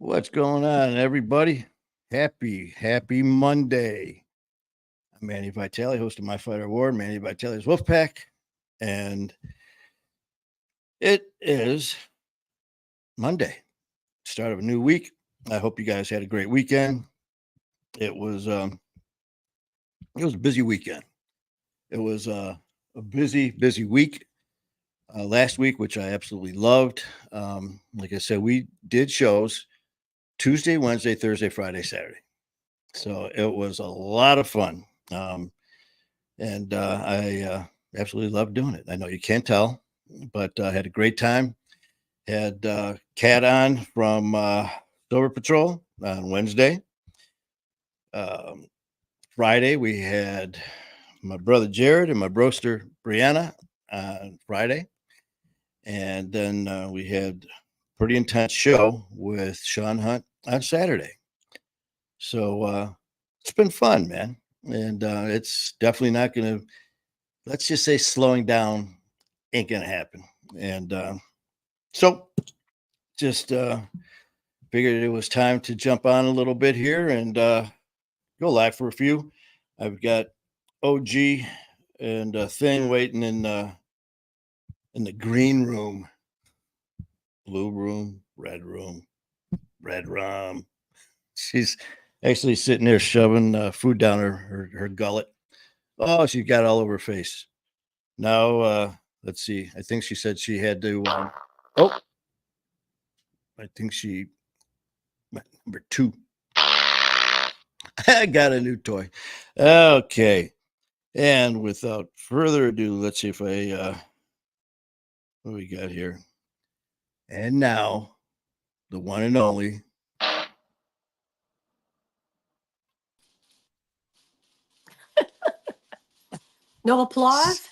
What's going on, everybody? Happy Monday. I'm Manny Vitale, host of My Fighter Award, Manny Vitale's Wolfpack. And it is Monday, start of a new week. I hope you guys had a great weekend. It was a busy weekend. It was a busy week. Last week, which I absolutely loved. Like I said, we did shows Tuesday, Wednesday, Thursday, Friday, Saturday. So it was a lot of fun. And I absolutely love doing it. I know you can't tell, but I had a great time. Had Cat on from Silver Patrol on Wednesday. Um, Friday, we had my brother Jared and my broster Brianna on Friday. And then we had a pretty intense show with Sean Hunt on Saturday. So it's been fun, man. And it's definitely not going to, let's just say slowing down ain't going to happen. And so just figured it was time to jump on a little bit here and go live for a few. I've got OG and Thing waiting in the green room, blue room, red rum. She's actually sitting there shoving food down her gullet. Oh, she got all over her face. Now, let's see. I think she said she had to. I think she number 2. I got a new toy. Okay, and without further ado, let's see if I what we got here. And now, the one and only. No applause?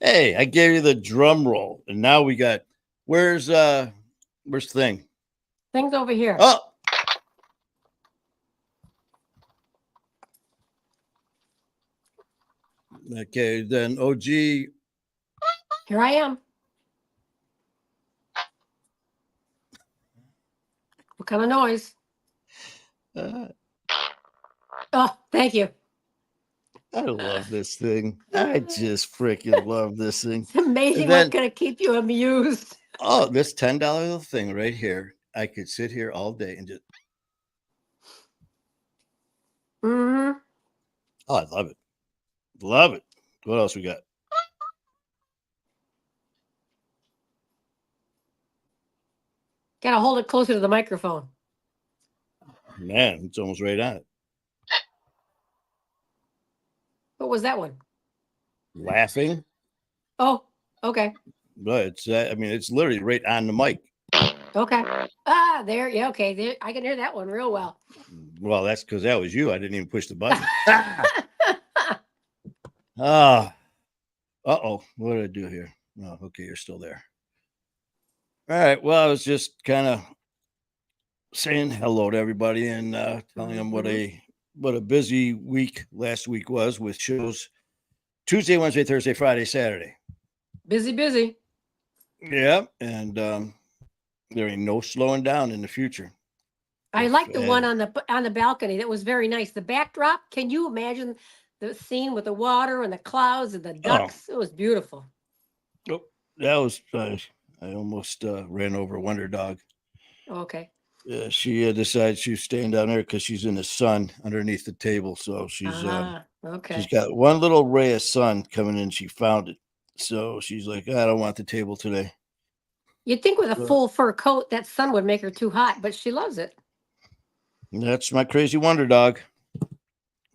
Hey, I gave you the drum roll, and now we got where's Thing? Thing's over here. Oh. Okay, then OG. Here I am. What kind of noise? Oh, thank you. I love this thing. I just freaking love this thing. It's amazing what's going to keep you amused. Oh, this $10 little thing right here. I could sit here all day and just. Mm-hmm. Oh, I love it. Love it. What else we got? Got to hold it closer to the microphone. Man, it's almost right on it. What was that one? Laughing. Oh, okay. But it's it's literally right on the mic. Okay. There. Yeah, okay. There, I can hear that one real well. Well, that's because that was you. I didn't even push the button. Uh-oh. What did I do here? Oh, okay, you're still there. All right. Well, I was just kind of saying hello to everybody and telling them what a busy week last week was with shows Tuesday, Wednesday, Thursday, Friday, Saturday. Busy. Yeah, and there ain't no slowing down in the future. I like the one on the balcony. That was very nice. The backdrop. Can you imagine the scene with the water and the clouds and the ducks? It was beautiful. Oh, that was. I almost ran over a Wonder Dog. Okay. She decided she was staying down there because she's in the sun underneath the table. So she's okay. She's got one little ray of sun coming in. She found it. So she's like, I don't want the table today. You'd think with a full fur coat, that sun would make her too hot, but she loves it. That's my crazy Wonder Dog.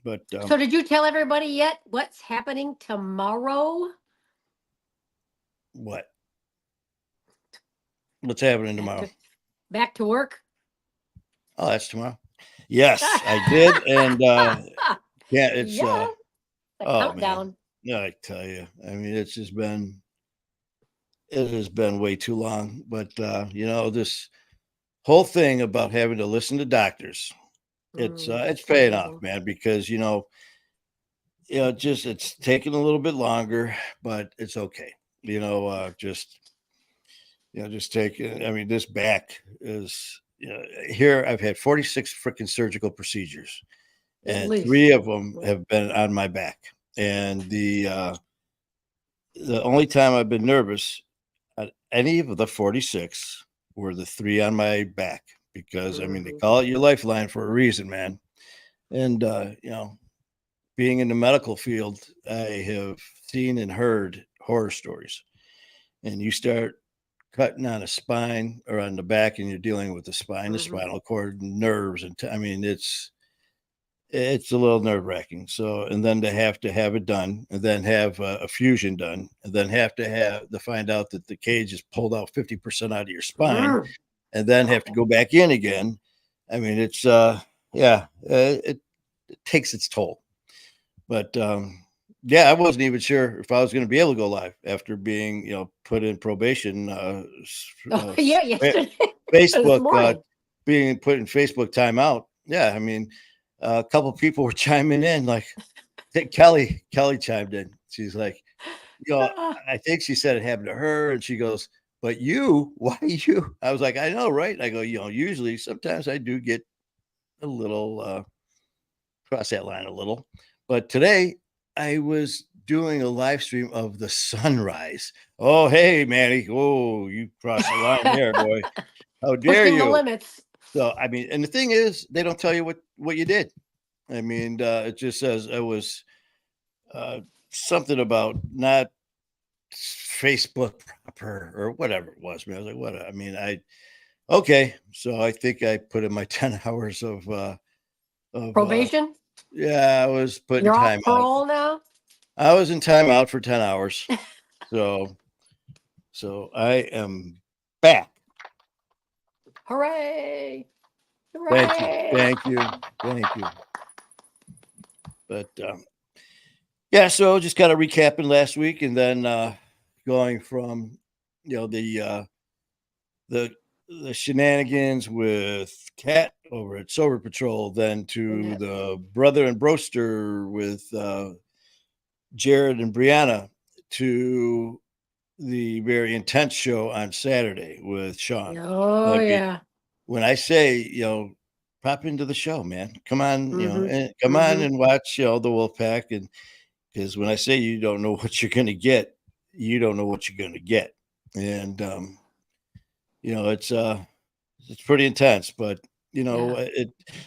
But so did you tell everybody yet what's happening tomorrow? What? What's happening tomorrow? Back to work? Oh, that's tomorrow. Yes, I did. And yeah, it's countdown. Man. Yeah, I tell you. I mean, it has been way too long. But this whole thing about having to listen to doctors, it's paying off, man, because it's taking a little bit longer, but it's okay. Just take it. I mean, this back is here I've had 46 freaking surgical procedures, At and least. 3 of them have been on my back. And the only time I've been nervous at any of the 46 were the 3 on my back, because I mean, they call it your lifeline for a reason, man. And being in the medical field, I have seen and heard horror stories. And you start cutting on a spine or on the back, and you're dealing with the spine, the spinal cord, nerves, and I mean, it's a little nerve wracking. So, and then to have it done, and then have a fusion done, and then have to find out that the cage is pulled out 50% out of your spine, and then have to go back in again. I mean, it's it takes its toll. But yeah, I wasn't even sure if I was going to be able to go live after being, put in probation. Yesterday. Facebook being put in Facebook timeout. Yeah, I mean, a couple of people were chiming in, like Kelly chimed in. She's like, I think she said it happened to her, and she goes, "But you, why you?" I was like, "I know, right?" I go, usually, sometimes I do get a little cross that line a little, but today I was doing a live stream of the sunrise. Oh, hey, Manny. Oh, you crossed the line there, boy. How dare Pushing you? the limits. So, I mean, and the thing is, they don't tell you what you did. I mean, it just says it was something about not Facebook proper or whatever it was. Man, I was like, what? I mean, okay. So I think I put in my 10 hours of Probation. Yeah, I was putting You're time off parole now. I was in timeout for 10 hours. So I am back. Hooray! Hooray! Thank you. But yeah, so just kind of recapping last week, and then going from the shenanigans with Kat over at Sober Patrol, then to the Brother and Broster with Jared and Brianna, to the very intense show on Saturday with Sean. Oh, yeah. When I say, pop into the show, man, come on, and come on and watch, the Wolfpack. And because when I say you don't know what you're going to get, you don't know what you're going to get. And, it's pretty intense, but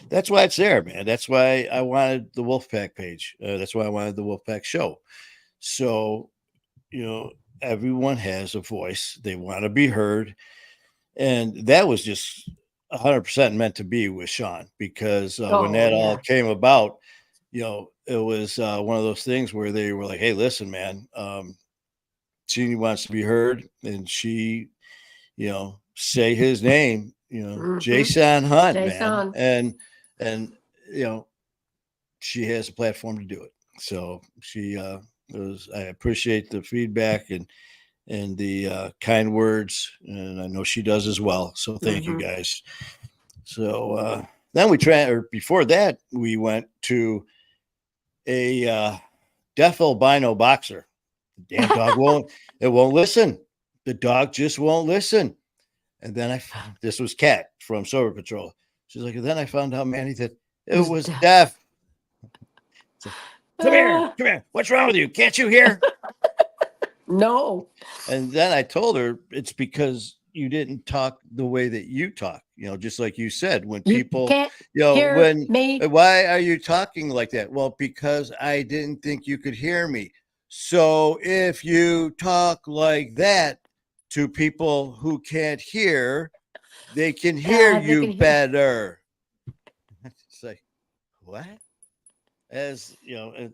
that's why it's there, man. That's why I wanted the Wolfpack page. That's why I wanted the Wolfpack show. So, everyone has a voice. They want to be heard. And that was just 100% meant to be with Sean, because when that all came about, it was one of those things where they were like, hey, listen, man, she wants to be heard. And she, say his name, Jason Hunt, Jason. man. And, she has a platform to do it. So I appreciate the feedback and the kind words, and I know she does as well. So thank you guys. So then before that, we went to a deaf albino boxer. The damn dog won't listen. The dog just won't listen. And then this was Kat from Sober Patrol. She's like, and then I found out, Manny, that it was deaf. So, come here. What's wrong with you? Can't you hear? No. And then I told her it's because you didn't talk the way that you talk, just like you said, when people, why are you talking like that? Well, because I didn't think you could hear me. So if you talk like that to people who can't hear, they can hear you better. It's like, what? As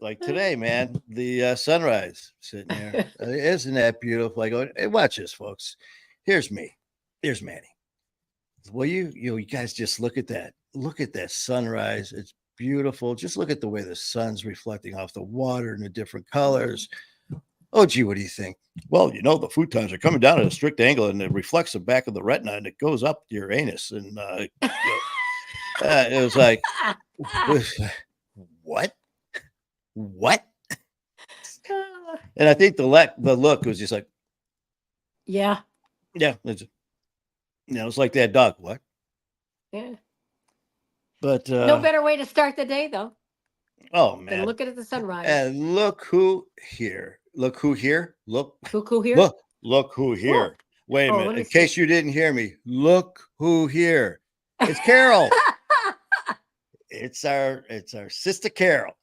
like today, man, the sunrise sitting there, isn't that beautiful? I go, hey, watch this, folks. Here's me. Here's Manny. Well, you guys just look at that. Look at that sunrise. It's beautiful. Just look at the way the sun's reflecting off the water and the different colors. Oh, gee, what do you think? Well, the futons are coming down at a strict angle, and it reflects the back of the retina, and it goes up your anus. And it was like, what? And I think the look was just like, yeah. It's like that dog. What? Yeah. But No better way to start the day, though, oh than man, looking at the sunrise. and look who here! Look who here! Cuckoo here. Look who Whoa. here! Wait a Oh, minute, let me in see. case you didn't hear me, look who here! It's Carol. It's our sister Carol.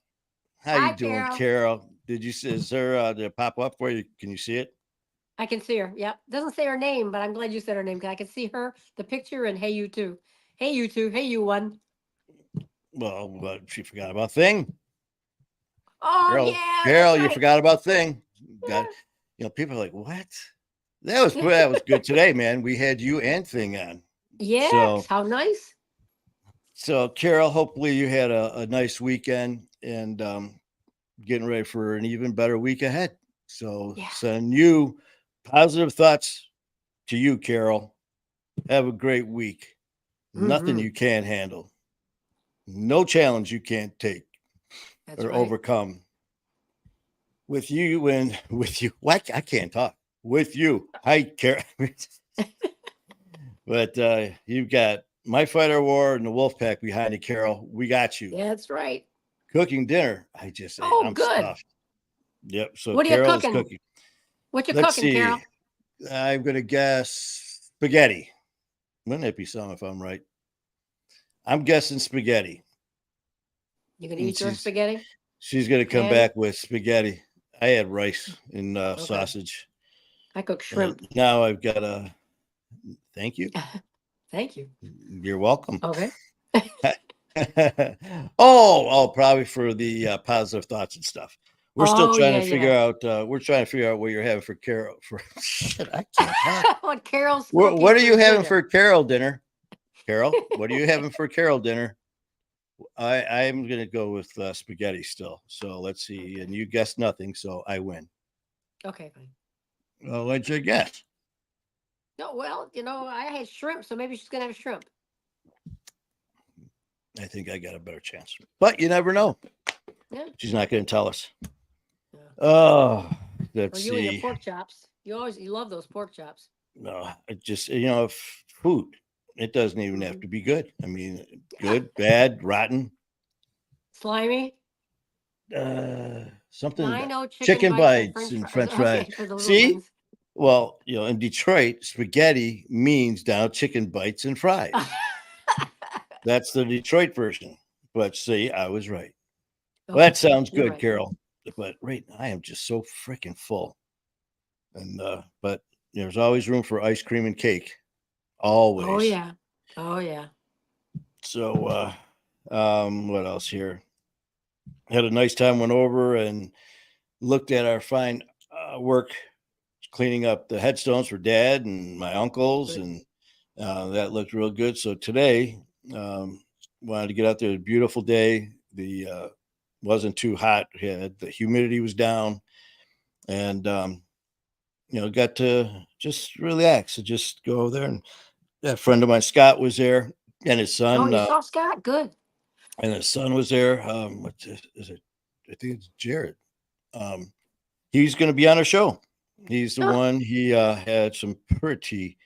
How you Hi, doing, Carol. Carol? Did you see? Is there did it pop up for you? Can you see it? I can see her. Yep. Doesn't say her name, but I'm glad you said her name because I can see her, the picture, and hey, you too. Hey, you two. Hey, you one. Well, she forgot about thing. Oh, Carol, yeah, that's Carol, you right. forgot about thing. Got people are like, what? That was good today, man. We had you and thing on. Yes. So How nice. Carol, hopefully you had a nice weekend and getting ready for an even better week ahead. So Yeah. send you positive thoughts to you, Carol. Have a great week. Nothing Mm-hmm. you can't handle. No challenge you can't take That's or right. overcome. With you and with you. Why I can't talk. With you. Hi, Carol. But you've got My Fighter War and the Wolfpack behind you, Carol. We got you. That's right. Cooking dinner. Oh, I'm good. stuffed. Yep. So What are you Carol is cooking? cooking. What you Let's cooking, Carol? see. I'm gonna guess spaghetti. Wouldn't it be some if I'm right? I'm guessing spaghetti. You gonna And eat your spaghetti? she's gonna come Manny? back with spaghetti. I had rice and Okay. sausage. I cook And shrimp. now I've got a thank you. Thank you. You're welcome. Okay. Probably for the positive thoughts and stuff. We're still Oh, trying yeah, to figure yeah. out. We're trying to figure out what you're having for Carol. For shit, I can't talk. What Carol's What, cooking what are for you having dinner? for Carol dinner? Carol, what are you having for Carol dinner? I'm gonna go with spaghetti still. So let's see. Okay. And you guessed nothing, so I win. Okay, fine. Well, what'd you guess? No, well, I had shrimp, so maybe she's gonna have shrimp. I think I got a better chance, but you never know. Yeah. She's not going to tell us. Yeah. Oh, Or let's you and your see. pork chops. You love those pork chops. No, it just food. It doesn't even have to be good. I mean, Yeah. good, bad, rotten. Slimy. Something I know chicken chicken bites and bites French and fries. French fries. Okay, for the little See, ones. well, in Detroit, spaghetti means down chicken bites and fries. That's the Detroit version. But see, I was right. Well, that Okay, sounds you're good, right. Carol. But right now, I am just so freaking full. And but there's always room for ice cream and cake. Oh Always. yeah. Oh yeah. So what else here? Had a nice time, went over and looked at our fine work cleaning up the headstones for dad and my uncles, Good. and that looked real good. So today, wanted to get out there. A beautiful day. The wasn't too hot. The humidity was down, and got to just relax and just go there. And that friend of mine, Scott, was there, and his Oh, son, you saw Scott? Good. was there. Is it? I think it's Jared. He's going to be on our show. He's the Huh. one. He had some pretty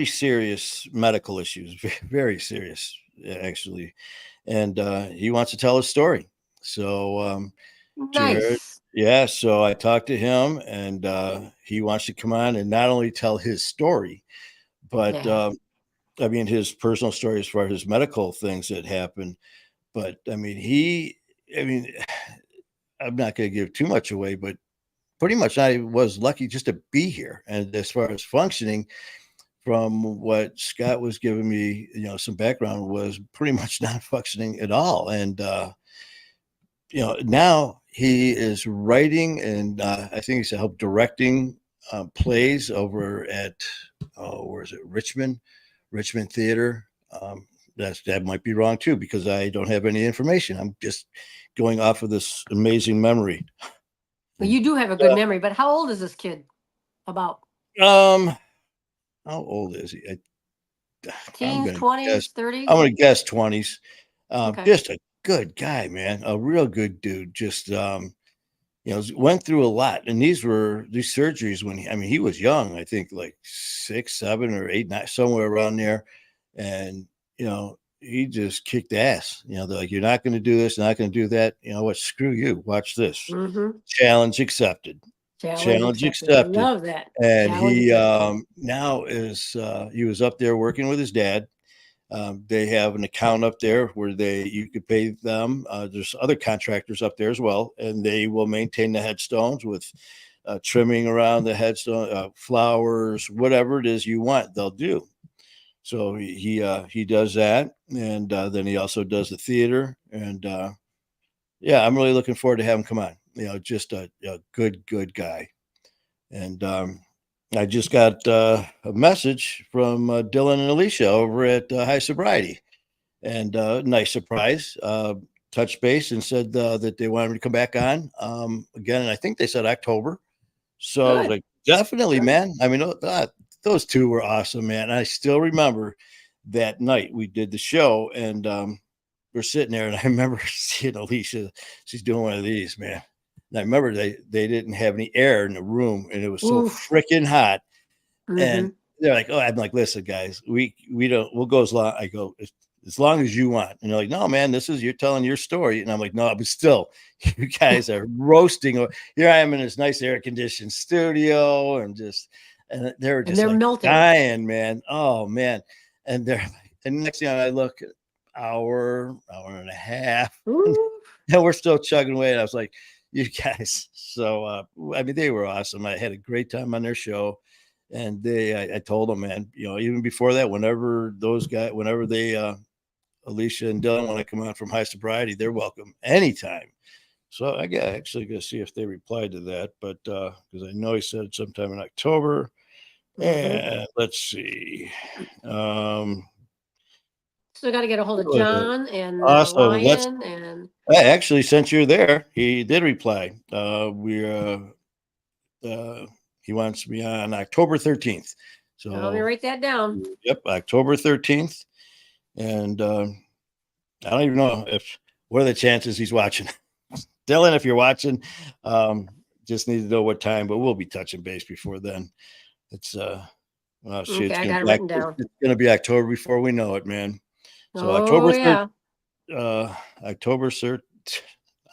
serious medical issues, very serious actually, and he wants to tell his story. So Jared, Nice. yeah. So I talked to him, and he wants to come on and not only tell his story, but Yeah. I mean his personal story as far as his medical things that happened. But I mean, I mean, I'm not going to give too much away, but pretty much I was lucky just to be here. And as far as functioning, from what Scott was giving me, some background, was pretty much not functioning at all. And now he is writing, and I think he's helped directing plays over at where is it, Richmond Theater. That might be wrong too, because I don't have any information. I'm just going off of this amazing memory. Well, you do have a good memory, but how old is this kid? About How old is he? I'm teens, gonna guess. 20s, I'm 30s? gonna guess 20s. Okay. Just a good guy, man. A real good dude. Just went through a lot. And these surgeries when he was young. I think like 6, 7, or 8, 9, somewhere around there. And he just kicked ass. They're like, you're not going to do this, not going to do that. You know what? Screw you. Watch this. Mm-hmm. Challenge accepted. Challenge accepted. I love that. And Challenge he accepted. now is he was up there working with his dad. They have an account up there where you could pay them. There's other contractors up there as well, and they will maintain the headstones with trimming around the headstone, flowers, whatever it is you want, they'll do. So he does that, and then he also does the theater, and yeah, I'm really looking forward to having him come on. Just a good guy, and I just got a message from Dylan and Alicia over at High Sobriety, and nice surprise. Touched base and said that they wanted me to come back on again, and I think they said October. So I was Good. like, definitely, Good. man. I mean, those two were awesome, man. And I still remember that night we did the show, and we're sitting there, and I remember seeing Alicia. She's doing one of these, man. And I remember they didn't have any air in the room, and it was so freaking hot. Mm-hmm. And they're like, "Oh," I'm like, "Listen, guys, we don't. We'll go as long." I go, as long as you want. And they're like, "No, man, you're telling your story." And I'm like, "No, but still, you guys are roasting." Here I am in this nice air conditioned studio, and they're just like melting, dying, man. Oh man. And next thing I look, hour and a half, and we're still chugging away. And I was like, "You guys." So I mean, they were awesome. I had a great time on their show. And I told them, man, even before that, whenever they Alicia and Dylan want to come on from High Sobriety, they're welcome anytime. So I actually going to see if they replied to that, but because I know he said sometime in October. And let's see. Still got to get a hold of John and also, Ryan. And I actually, since you're there, he did reply. He wants me on October 13th. So let me write that down. Yep, October 13th. And I don't even know what are the chances he's watching. Dylan, if you're watching, just need to know what time, but we'll be touching base before then. It's okay, I got it written down. It's gonna be October before we know it, man. So October 3rd.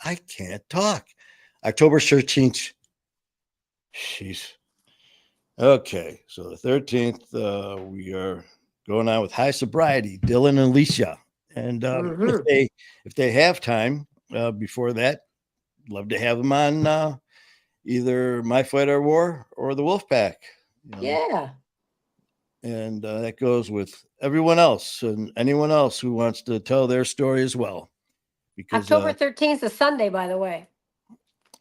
I can't talk. October 13th. Jeez. Okay, so the 13th, we are going on with High Sobriety, Dylan and Alicia. And if they have time before that, love to have them on either My Fight or War or the Wolfpack. Yeah. And that goes with everyone else and anyone else who wants to tell their story as well. Because October 13th is Sunday, by the way.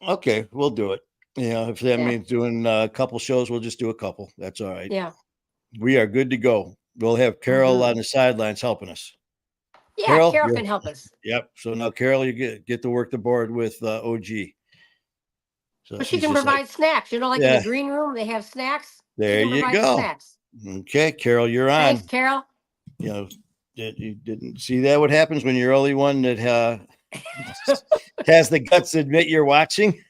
Okay, we'll do it. If that means doing a couple shows, we'll just do a couple. That's all right. Yeah. We are good to go. We'll have Carol on the sidelines helping us. Yeah, Carol can help us. Yep. So now, Carol, you get to work the board with OG. So she can provide snacks. In the green room, they have snacks. There you go. Snacks. Okay, Carol, you're on. Thanks, Carol. You didn't see that? What happens when you're the only one that has the guts to admit you're watching?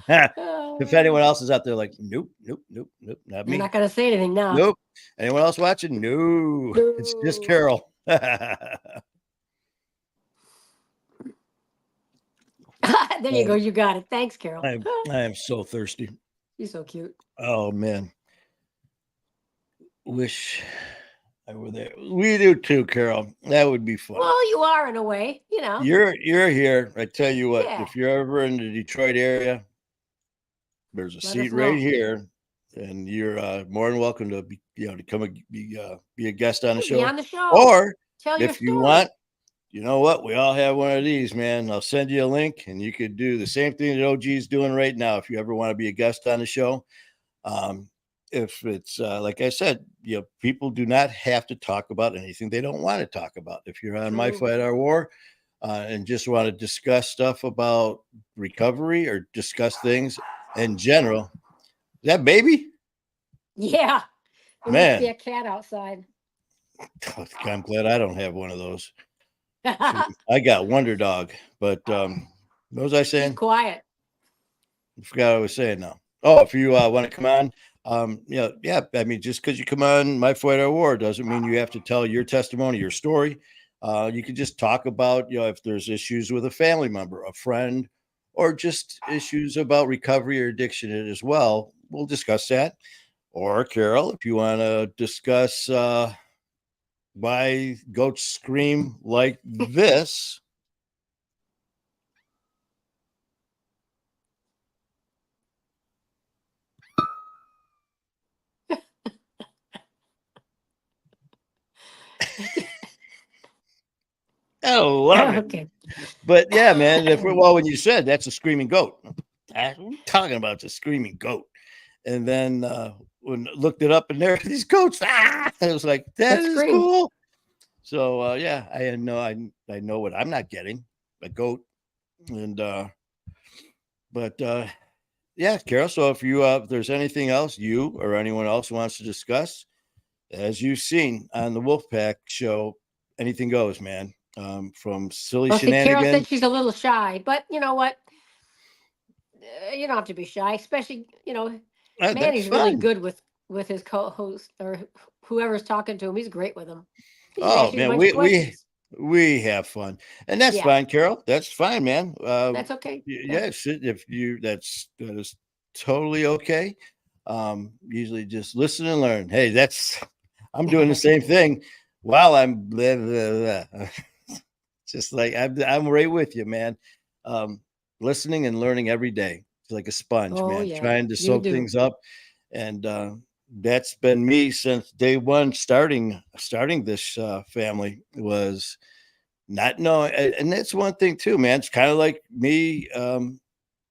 If anyone else is out there like, nope, not me. You're not going to say anything now. Nope. Anyone else watching? No. It's just Carol. There you go. You got it. Thanks, Carol. I am so thirsty. You're so cute. Oh, man. Wish I were there. We do too, Carol. That would be fun. Well, you are in a way, You're here. I tell you what, if you're ever in the Detroit area, there's a seat right here, and you're more than welcome to to come be a guest on the show. Be on the show. Or tell if you want, you know what? We all have one of these, man. I'll send you a link, and you could do the same thing that OG is doing right now. If you ever want to be a guest on the show, if it's like I said, people do not have to talk about anything they don't want to talk about. If you're on My Fight or War and just want to discuss stuff about recovery or discuss things in general, is that baby? Yeah, there must be a cat outside. I'm glad I don't have one of those. I got Wonder Dog, but what was I saying? He's quiet. I forgot what I was saying now. Oh, if you want to come on, Yeah. I mean, just because you come on My Fight or War doesn't mean you have to tell your testimony, your story. You can just talk about, if there's issues with a family member, a friend, or just issues about recovery or addiction as well. We'll discuss that. Or Carol, if you want to discuss why goats scream like this. I love it. Okay. But yeah, man, when you said that's a screaming goat, I'm talking about the screaming goat. And then when I looked it up and there these goats, I was like, that That is scream. cool. So yeah, I know what I'm not getting, a goat. And but yeah, Carol. So if there's anything else you or anyone else wants to discuss, as you've seen on the Wolfpack show, anything goes, man. From silly Well, see, Carol said shenanigans. she's a little shy, but you know what? You don't have to be shy, especially That's Manny's really fun. good with his co-host or whoever's talking to him. He's great with them. He just Oh asks you a man, bunch of we questions. we have fun, and that's Yeah, fine, Carol. That's fine, man. that's okay. Yeah. Yes, if you that is totally okay. Usually just listen and learn. Hey, I'm doing the same thing while I'm blah, blah, blah. Just like I'm right with you, man. Um, Listening and learning every day. It's like a sponge, Oh man. yeah, Trying to you soak do. things up, and that's been me since day one. Starting this family was not knowing, and that's one thing too, man. It's kind of like me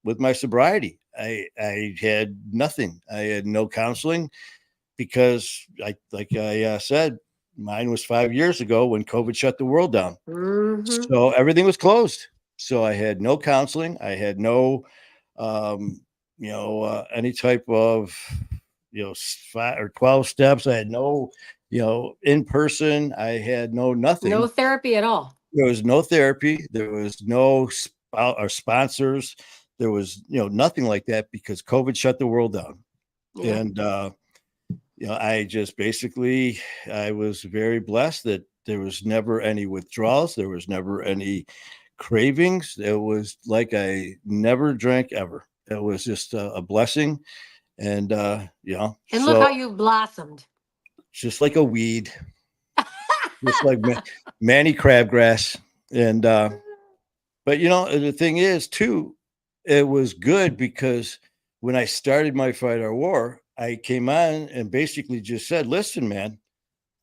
with my sobriety. I had nothing. I had no counseling because I said, mine was 5 years ago when COVID shut the world down. Hmm. So everything was closed. So I had no counseling. I had no, any type of, 5 or 12 steps. I had no, in person. I had no No nothing. therapy at all. There was no therapy. There was no or sponsors. There was, nothing like that because COVID shut the world down. Yeah. And, I just basically, I was very blessed that there was never any withdrawals. There was never any cravings. It was like I never drank ever. It was just a blessing. And, And look so how you blossomed. just like a weed, just like Manny Crabgrass. And, but the thing is too, it was good because when I started My Fight or War, I came on and basically just said, listen, man,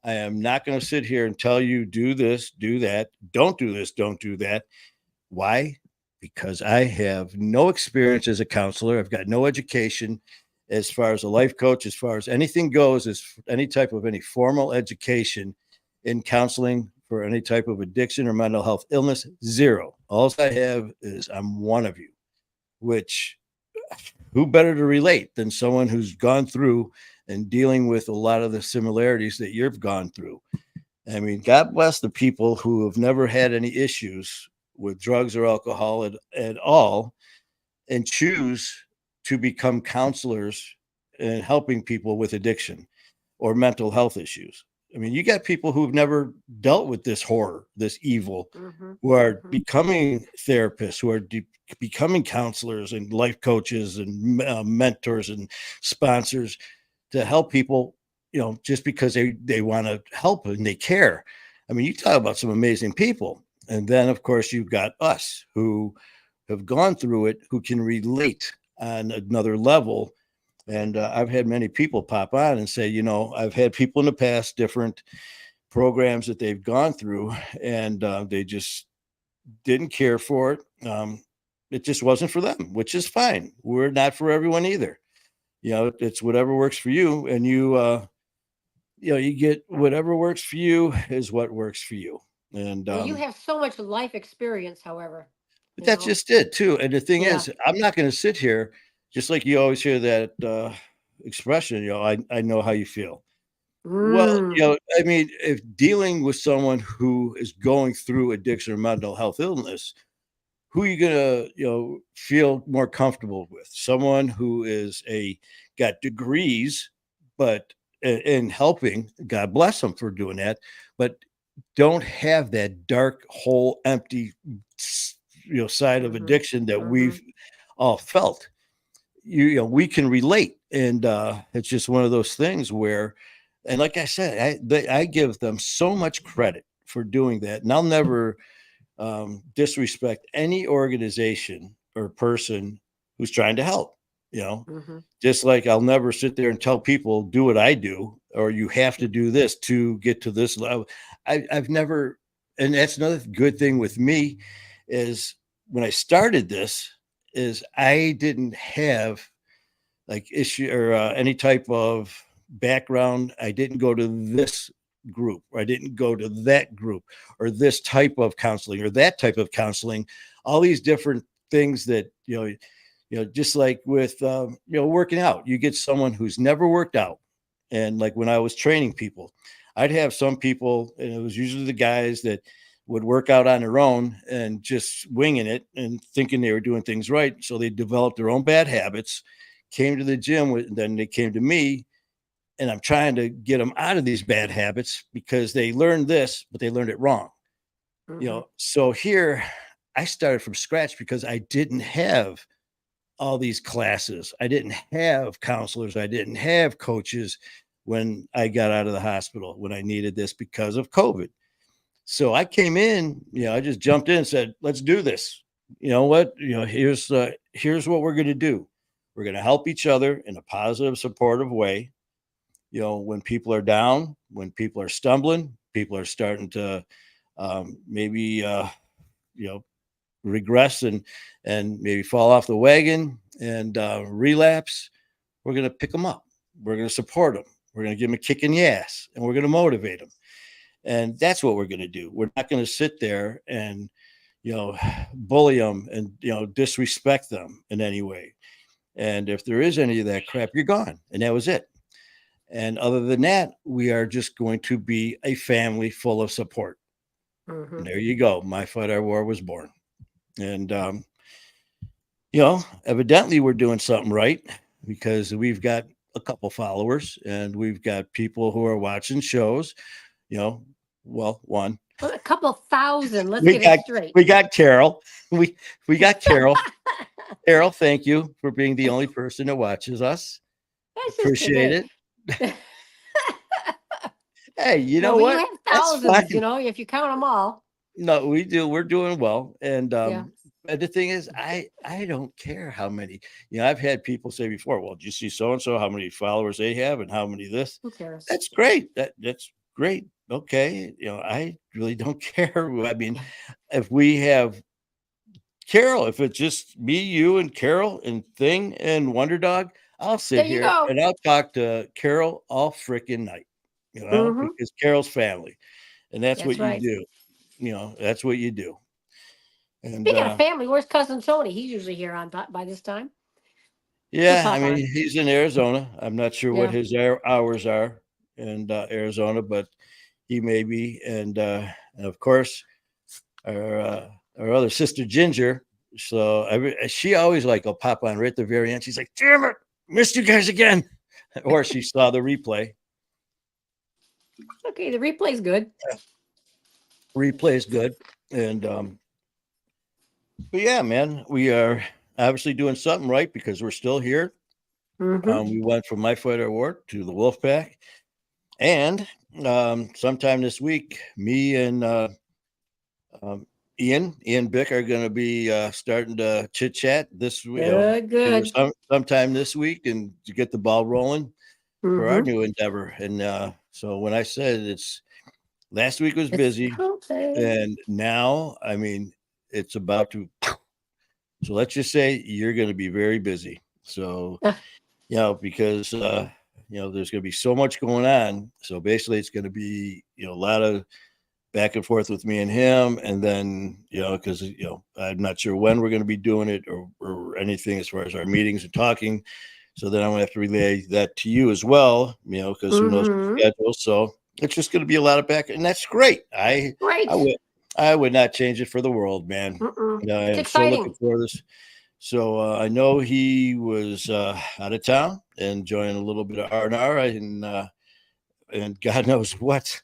I am not going to sit here and tell you do this, do that, don't do this, don't do that. Why? Because I have no experience as a counselor. I've got no education as far as a life coach, as far as anything goes, as any type of any formal education in counseling for any type of addiction or mental health illness. Zero. All I have is I'm one of you, which who better to relate than someone who's gone through and dealing with a lot of the similarities that you've gone through. I mean, God bless the people who have never had any issues with drugs or alcohol at all and choose to become counselors and helping people with addiction or mental health issues. I mean, you got people who've never dealt with this horror, this evil, Hmm. who are Hmm. becoming therapists, who are becoming counselors and life coaches and mentors and sponsors to help people, just because they want to help and they care. I mean, you talk about some amazing people. And then, of course, you've got us who have gone through it, who can relate on another level. And I've had many people pop on and say, I've had people in the past, different programs that they've gone through, and they just didn't care for it. It just wasn't for them, which is fine. We're not for everyone either. It's whatever works for you, and you get whatever works for you is what works for you. And Well, you have so much life experience, however, but you that's know. just it too. And the thing Yeah. is, I'm not going to sit here just like you always hear that expression. I know how you feel. Well, Mm. I mean, if dealing with someone who is going through addiction or mental health illness, who are you gonna, feel more comfortable with? Someone who is got degrees, but in helping, God bless them for doing that, but don't have that dark hole, empty, side of addiction that we've all felt. We can relate, and it's just one of those things where, and like I said, I give them so much credit for doing that, and I'll never disrespect any organization or person who's trying to help. Just like I'll never sit there and tell people do what I do, or you have to do this to get to this level. I've never, and that's another good thing with me is when I started this is I didn't have like issue or any type of background. I didn't go to this group, or I didn't go to that group, or this type of counseling or that type of counseling. All these different things that just like with working out, you get someone who's never worked out, and like when I was training people, I'd have some people, and it was usually the guys that would work out on their own and just winging it and thinking they were doing things right. So they developed their own bad habits, came to the gym, then they came to me, and I'm trying to get them out of these bad habits because they learned this, but they learned it wrong. So here I started from scratch because I didn't have all these classes. I didn't have counselors. I didn't have coaches when I got out of the hospital, when I needed this because of COVID. So I came in, I just jumped in and said, let's do this. You know what? Here's what we're going to do. We're going to help each other in a positive, supportive way. When people are down, when people are stumbling, people are starting to maybe, regress and maybe fall off the wagon and relapse, we're going to pick them up. We're going to support them. We're going to give them a kick in the ass, and we're going to motivate them. And that's what we're going to do. We're not going to sit there and, bully them and, disrespect them in any way. And if there is any of that crap, you're gone. And that was it. And other than that, we are just going to be a family full of support. And there you go. My Fight Our War was born. And, evidently we're doing something right because we've got a couple followers and we've got people who are watching shows, one. A couple thousand. Let's get it straight. We got Carol. We got Carol. Carol, thank you for being the only person that watches us. Appreciate it. Hey, you know what? You have thousands, if you count them all. No, we do. We're doing well. And the thing is, I don't care how many. I've had people say before, well, did you see so-and-so, how many followers they have and how many this? Who cares? That's great. That's great. Okay. I really don't care. I mean, if we have Carol, if it's just me, you, and Carol, and Thing, and Wonder Dog, I'll sit here and I'll talk to Carol all freaking night, because Carol's family. And that's what you do. That's what you do. And speaking of family, where's cousin Tony? He's usually here by this time. Yeah, I mean, he's in Arizona. I'm not sure what his hours are in Arizona, but he may be. And of course, our other sister Ginger. So she always will pop on right at the very end. She's like, "Damn it, missed you guys again," or she saw the replay. Okay, the replay's good. Replay's good, and but yeah, man, we are obviously doing something right because we're still here. We went from My Fight Our War to the Wolfpack, and sometime this week, me and Ian Bick are going to be starting to chit chat this week. Good. Sometime this week, and to get the ball rolling for our new endeavor. And so when I said last week was busy, and now, I mean, it's about to. So let's just say you're going to be very busy. So, because there's going to be so much going on. So basically, it's going to be a lot of back and forth with me and him, and then because I'm not sure when we're going to be doing it or anything as far as our meetings and talking. So then I'm going to have to relay that to you as well, because who knows the schedule. So it's just going to be a lot of back, and that's great. I I would not change it for the world, man. Mm-mm. I It's am so looking exciting. forward to this. So I know he was out of town and enjoying a little bit of R&R, and God knows what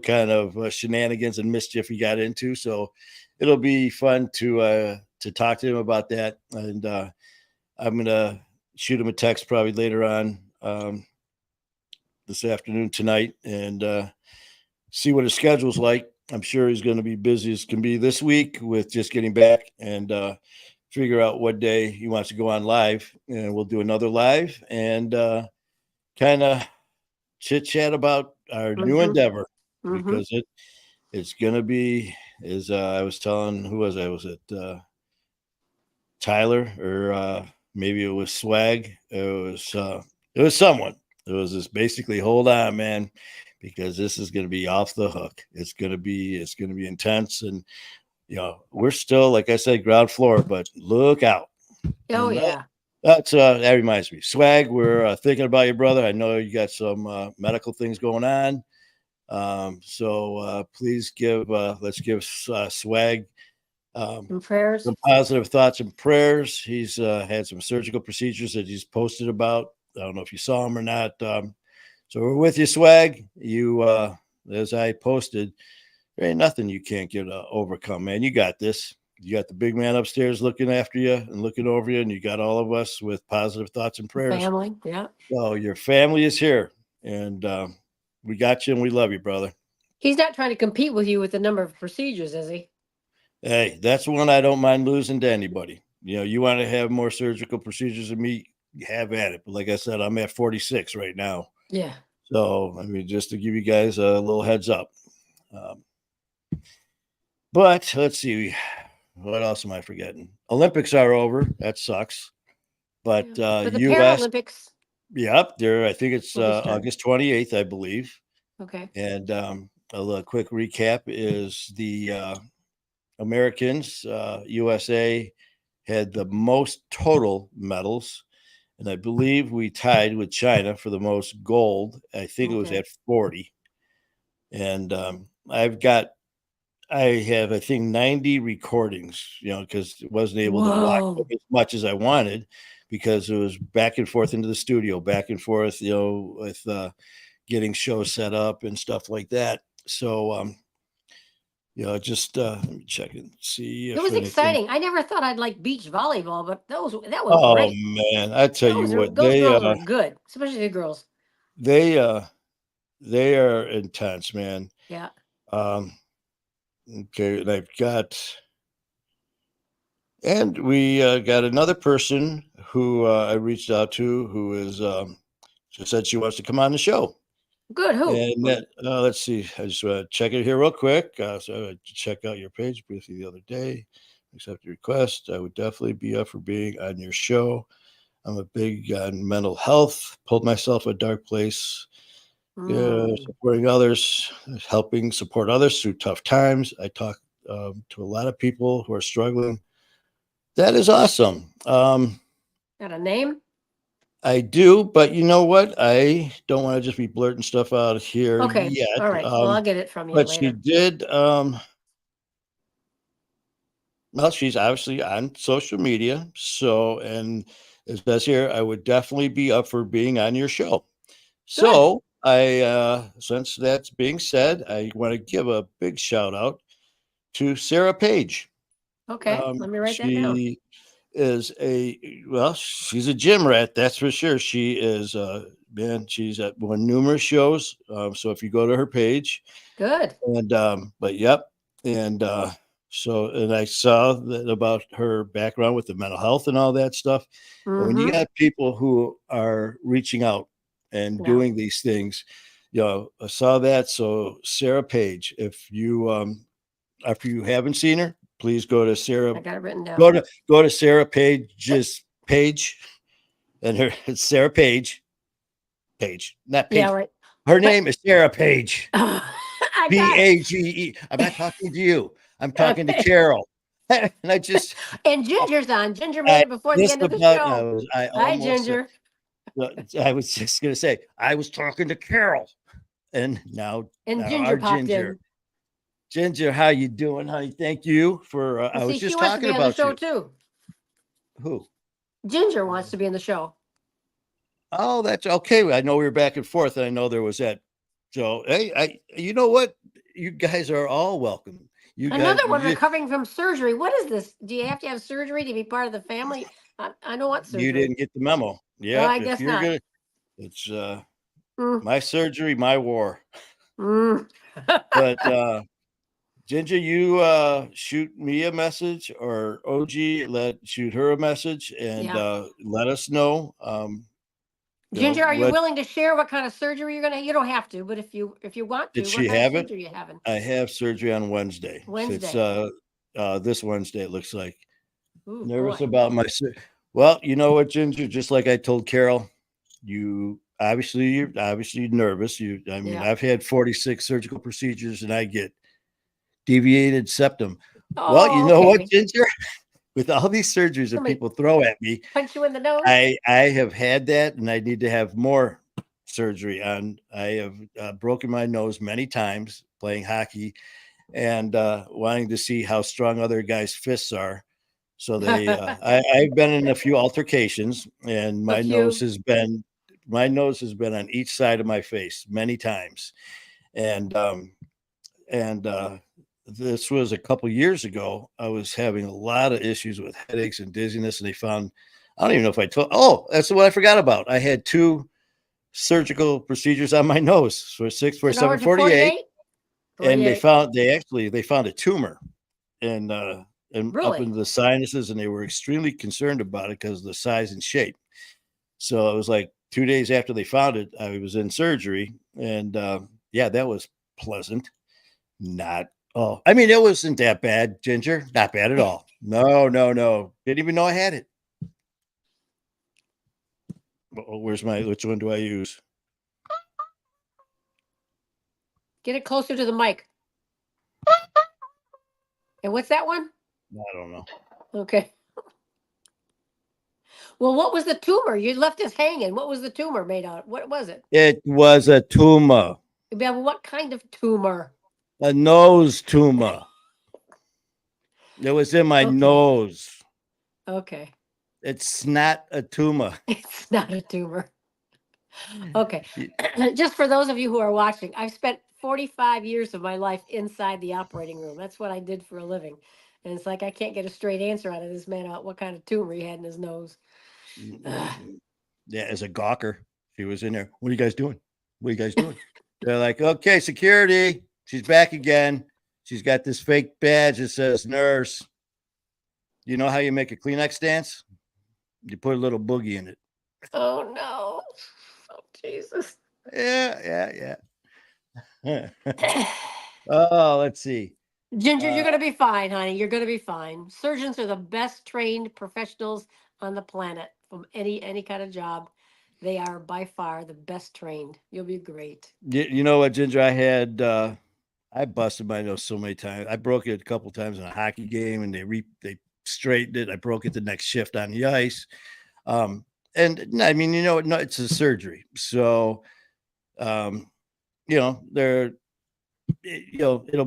kind of shenanigans and mischief he got into. So it'll be fun to talk to him about that. And I'm gonna shoot him a text probably later on this afternoon tonight and see what his schedule's like. I'm sure he's going to be busy as can be this week with just getting back and figure out what day he wants to go on live, and we'll do another live and kind of chit chat about our new Mm-hmm. endeavor Mm-hmm. because it's going to be as I was telling who was I was it Tyler or maybe it was Swag. It was someone. It was just basically hold on, man, because this is going to be off the hook. It's going to be intense, and we're still, like I said, ground floor, but look out. Oh And yeah. that reminds me, Swag. We're thinking about your brother. I know you got some medical things going on. So please let's give Swag um, And prayers. some positive thoughts and prayers. He's had some surgical procedures that he's posted about. I don't know if you saw him or not. So we're with you, Swag. You, as I posted, there ain't nothing you can't get overcome, man. You got this. You got the big man upstairs looking after you and looking over you, and you got all of us with positive thoughts and prayers. Family. Yeah. So your family is here, and we got you, and we love you, brother. He's not trying to compete with you with the number of procedures, is he? Hey, that's one I don't mind losing to anybody. You want to have more surgical procedures than me, have at it. But like I said, I'm at 46 right now. Yeah. So, I mean, just to give you guys a little heads up. Um, but let's see. What else am I forgetting? Olympics are over. That sucks. But Yeah. For the U.S., Paralympics yep, I think it's will be starting. August 28th, I believe. Okay. And a little quick recap is the Americans, USA, had the most total medals. And I believe we tied with China for the most gold. I think it was Okay. at 40. And I have, I think, 90 recordings, because I wasn't able to watch them Whoa. as much as I wanted because it was back and forth into the studio, back and forth, with getting shows set up and stuff like that. So, just let me check and see It if was anything. exciting. I never thought I'd like beach volleyball, but that was Oh great. man, I tell you what, Those girls are good, especially the girls. they they are intense, man. Yeah. Um, okay, and we got another person who I reached out to who is just said she wants to come on the show. Good. Who? And then let's see, I just want to check it here real quick. So I check out your page briefly the other day. Accept your request. I would definitely be up for being on your show. I'm a big on mental health. Pulled myself a dark place. Supporting others, helping support others through tough times. I talk to a lot of people who are struggling. That is awesome. Got a name? I do, but you know what? I don't want to just be blurting stuff out here Okay. yet. All right. Well, I'll get it from you But she later. did. Well, she's obviously on social media. So, and it says here, I would definitely be up for being on your show. Good. So, since that's being said, I want to give a big shout out to Sarah Page. Okay. Let me write that down. She is she's a gym rat, that's for sure. She is, man, she's won numerous shows. So if you go to her page, Good. and but yep, and and I saw that about her background with the mental health and all that stuff. And when you Mm-hmm. got people who are reaching out and Yeah. doing these things, I saw that. So Sarah Page, if you after you haven't seen her, please go to Sarah. I got it written down. Go to Sarah Page's page, and it's Sarah Page, not Page. Yeah. Right. Her name is Sarah Page. I got it. Page. I'm not talking to you. I'm talking to Okay. Carol. And I just And Ginger's on. Ginger made I it before the just end of the about show. I Hi, almost said, Ginger. I was just gonna say I was talking to Carol, and now And our Ginger popped Ginger. in. Ginger, how you doing, honey? Thank you for. I See, was she just wants to talking be on the about show you. too. Who? Ginger wants to be in the show. Oh, that's okay. I know we were back and forth, and I know there was that. So, hey, you know what? You guys are all welcome. You guys, Another one recovering from surgery. What is this? Do you have to have surgery to be part of the family? I know what surgery. you didn't get the memo. Oh, I Yep. If guess you're not. gonna, it's Mm. my surgery, my war. Mm. But Ginger, you shoot me a message, or OG shoot her a message, and let us know. Ginger, are you What willing to share what kind of surgery you're gonna? You don't have to, but if you want did to, what she kind of have it? surgery you having? I have surgery on Wednesday. Wednesday. It's this Wednesday. It looks like. Ooh, Nervous boy. about my. Well, you know what, Ginger? Just like I told Carol, you're obviously nervous. I mean, I've had 46 surgical procedures, and I get deviated septum. Well, you Oh, know what, okay. Ginger? With all these surgeries that people throw at me, Punch you in the nose. I have had that, and I need to have more surgery on. I have broken my nose many times playing hockey, and wanting to see how strong other guys' fists are. So I've been in a few altercations, and my nose has been on each side of my face many times, and this was a couple years ago. I was having a lot of issues with headaches and dizziness, and they found, I don't even know if I told. Oh, that's what I forgot about. I had 2 surgical procedures on my nose for 748, and they found a tumor and up into the sinuses, and they were extremely concerned about it because of the size and shape. So it was like 2 days after they found it, I was in surgery, and that was pleasant. I mean, it wasn't that bad, Ginger. Not bad at all. No. Didn't even know I had it. Which one do I use? Get it closer to the mic. And what's that one? I don't know. Okay. Well, what was the tumor? You left us hanging. What was the tumor made out of? What was it? It was a tumor. What kind of tumor? A nose tumor. It was in my nose. Okay. It's not a tumor. It's not a tumor. Okay. Just for those of you who are watching, I've spent 45 years of my life inside the operating room. That's what I did for a living. And it's like I can't get a straight answer out of this man out what kind of tumor he had in his nose. Yeah, as a gawker, she was in there. What are you guys doing? They're like, okay, security. She's back again. She's got this fake badge that says nurse. You know how you make a Kleenex dance? You put a little boogie in it. Oh, no. Oh, Jesus. Yeah. Oh, let's see. Ginger, you're going to be fine, honey. You're going to be fine. Surgeons are the best trained professionals on the planet from any kind of job. They are by far the best trained. You'll be great. You know what, Ginger? I busted my nose so many times. I broke it a couple times in a hockey game, and they straightened it. I broke it the next shift on the ice. And I mean, it's a surgery. So, it'll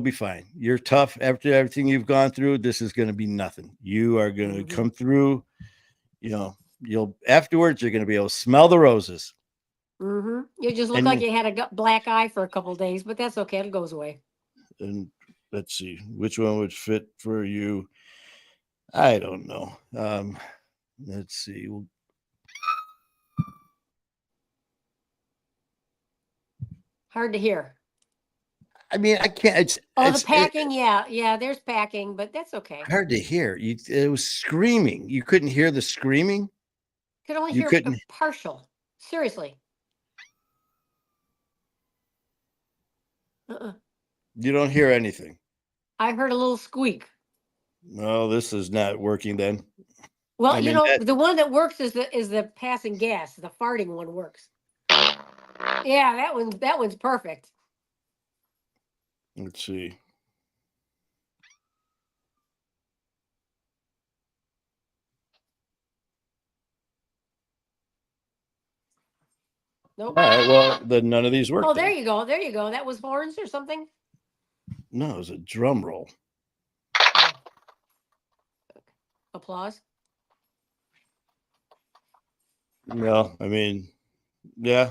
be fine. You're tough after everything you've gone through. This is going to be nothing. You are going to come through, afterwards, you're going to be able to smell the roses. You just look like you had a black eye for a couple of days, but that's okay. It goes away. And let's see which one would fit for you. I don't know. Let's see. Hard to hear. I mean, I can't. The packing. Yeah. There's packing, but that's okay. Hard to hear. It was screaming. You couldn't hear the screaming. Could only hear a partial. Seriously. You don't hear anything. I heard a little squeak. No, this is not working then. Well, the one that works is the passing gas. The farting one works. Yeah, that one's perfect. Let's see. Nope. All right. Well, then none of these work. Oh, there you go. That was horns or something. No, it was a drum roll. Oh, applause. No, I mean, yeah.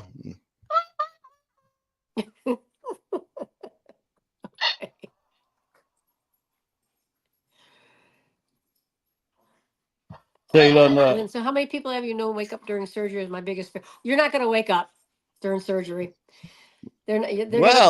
So you don't know. And so, how many people have you known wake up during surgery? Is my biggest fear. You're not going to wake up during surgery. Well,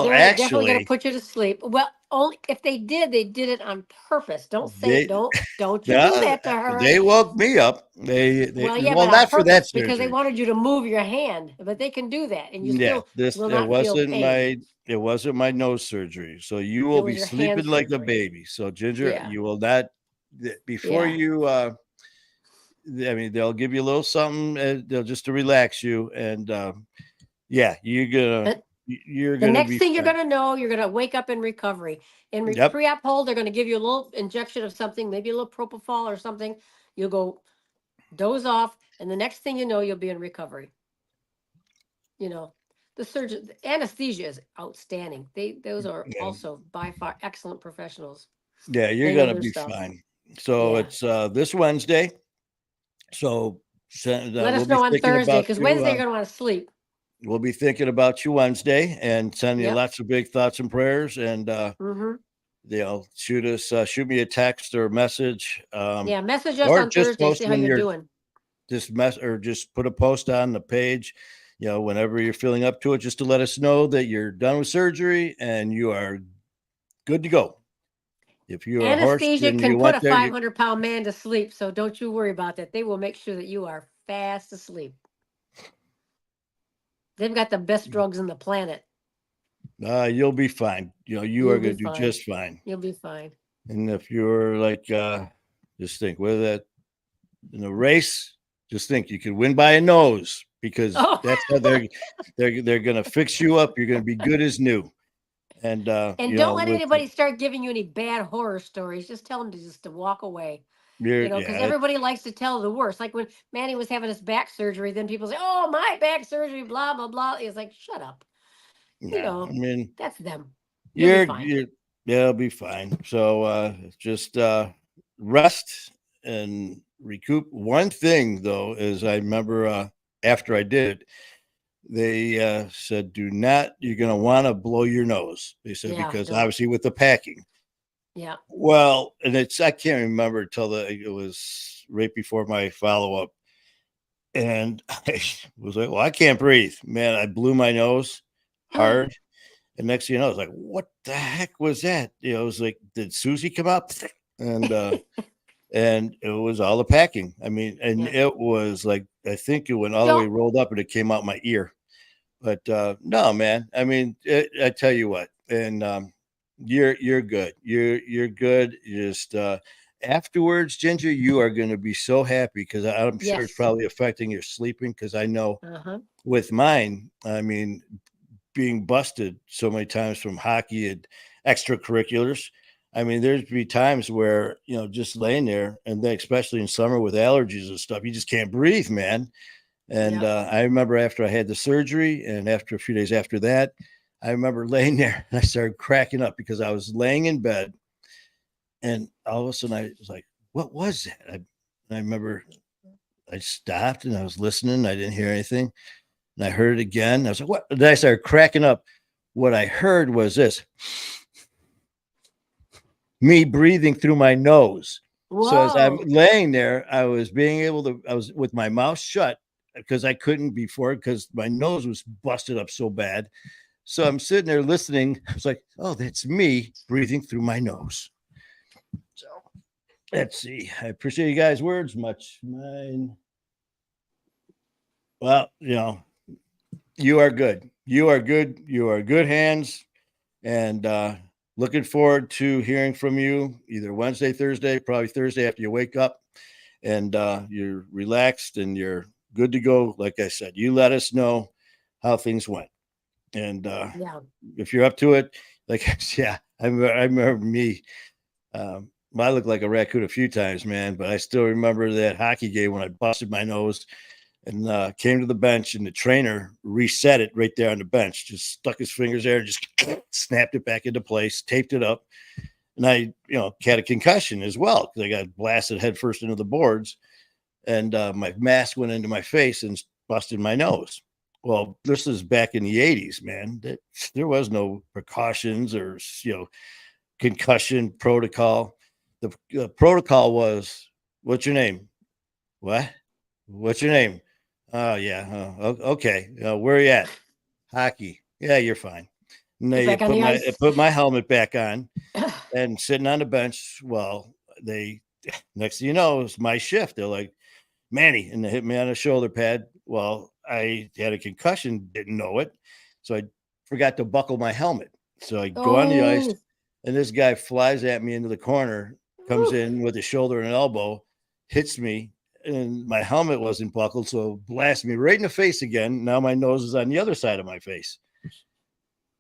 They're definitely gonna actually, put you to sleep. Well, only if they did it on purpose. Don't say they don't you do no, that to her. they woke me up. They Well, yeah, well, but on not for that purpose because they surgery. wanted you to move your hand. But they can do that, and you Yeah, still this will not feel pain. it wasn't my nose surgery. So you It will be was your hand sleeping like a surgery. baby. So Ginger, Yeah, you will not before yeah. you I mean, they'll give you a little something, they'll just to relax you, and yeah, But you're the gonna next be thing you're fine. gonna know, you're gonna wake up in recovery. In Yep. pre-op hold, they're gonna give you a little injection of something, maybe a little propofol or something. You'll go doze off, and the next thing you know, you'll be in recovery. You know, the surgeon, the anesthesia is outstanding. Those are Yeah, also by far excellent professionals. yeah, you're They know gonna their be stuff. fine. So Yeah. it's this Wednesday. So Let we'll us be know on thinking Thursday about because you. Wednesday you're gonna want to sleep. We'll be thinking about you Wednesday and sending you Yep. lots of big thoughts and prayers. And Mm-hmm. shoot me a text or a message, Yeah. Message us or on just Thursday. post See how when you're you're doing. just put a post on the page. Whenever you're feeling up to it, just to let us know that you're done with surgery and you are good to go. If you are hoarse Anesthesia and can you put went a there, 500-pound man to sleep, so don't you worry about that. They will make sure that you are fast asleep. They've got the best drugs in the planet. you'll be fine. You are You'll be going to do fine. just fine. You'll be fine. And if you're like, just think whether that in a race, just think you could win by a nose because Oh. that's how they're going to fix you up. You're going to be good as new. And And don't let anybody start giving you any bad horror stories. Just tell them to walk away. Because yeah, everybody likes to tell the worst. Like when Manny was having his back surgery, then people say, "Oh, my back surgery, blah blah blah." It's like, shut up. You no, I know, mean that's them. You'll be fine. you're yeah, it'll be fine. So just rest and recoup. One thing though is I remember after I did it, they said, "Do not. You're going to want to blow your nose." They said Yeah, because don't. obviously with the packing. Yeah, Well, and I can't remember until it was right before my follow up, and I was like, "Well, I can't breathe, man." I blew my nose hard, and next thing you know, I was like, "What the heck was that?" It was like, "Did Susie come up?" And and it was all the packing. I mean, and yeah. it was like I think it went all the way Don't. rolled up, and it came out my ear. But no, man. I mean, I tell you what, and you're good. You're good. Just afterwards, Ginger, you are going to be so happy because I'm sure it's Yes. probably affecting your sleeping. Because I know Uh huh. with mine, I mean, being busted so many times from hockey and extracurriculars. I mean, there's be times where just laying there, and then especially in summer with allergies and stuff, you just can't breathe, man. And Yep. I remember after I had the surgery and after a few days after that, I remember laying there and I started cracking up because I was laying in bed and all of a sudden I was like, what was that? I remember I stopped and I was listening. I didn't hear anything. And I heard it again. I was like, what? And then I started cracking up. What I heard was this me breathing through my nose. So as I'm Whoa. laying there, I was with my mouth shut because I couldn't before because my nose was busted up so bad. So I'm sitting there listening. I was like, oh, that's me breathing through my nose. So let's see. I appreciate you guys' words much. Mine. Well, you are good. You are good. You are good hands. And looking forward to hearing from you either Wednesday, Thursday, probably Thursday after you wake up and you're relaxed and you're good to go. Like I said, you let us know how things went. And Yeah. if you're up to it, like, yeah, I remember me. I looked like a raccoon a few times, man, but I still remember that hockey game when I busted my nose. and came to the bench, and the trainer reset it right there on the bench, just stuck his fingers there and just snapped it back into place, taped it up. And I, had a concussion as well because I got blasted headfirst into the boards, and my mask went into my face and busted my nose. Well, this is back in the 80s, man. There was no precautions or, concussion protocol. The protocol was, what's your name? What? What's your name? Oh, yeah. Okay. Where are you at? Hockey. Yeah, you're fine. And they Back on the ice. put my helmet back on and sitting on the bench. Well, next thing you know, it's my shift. They're like, Manny, and they hit me on the shoulder pad. Well, I had a concussion, didn't know it. So I forgot to buckle my helmet. So I go on the ice, and this guy flies at me into the corner, comes in with a shoulder and an elbow, hits me, and my helmet wasn't buckled, so blasts me right in the face again. Now my nose is on the other side of my face.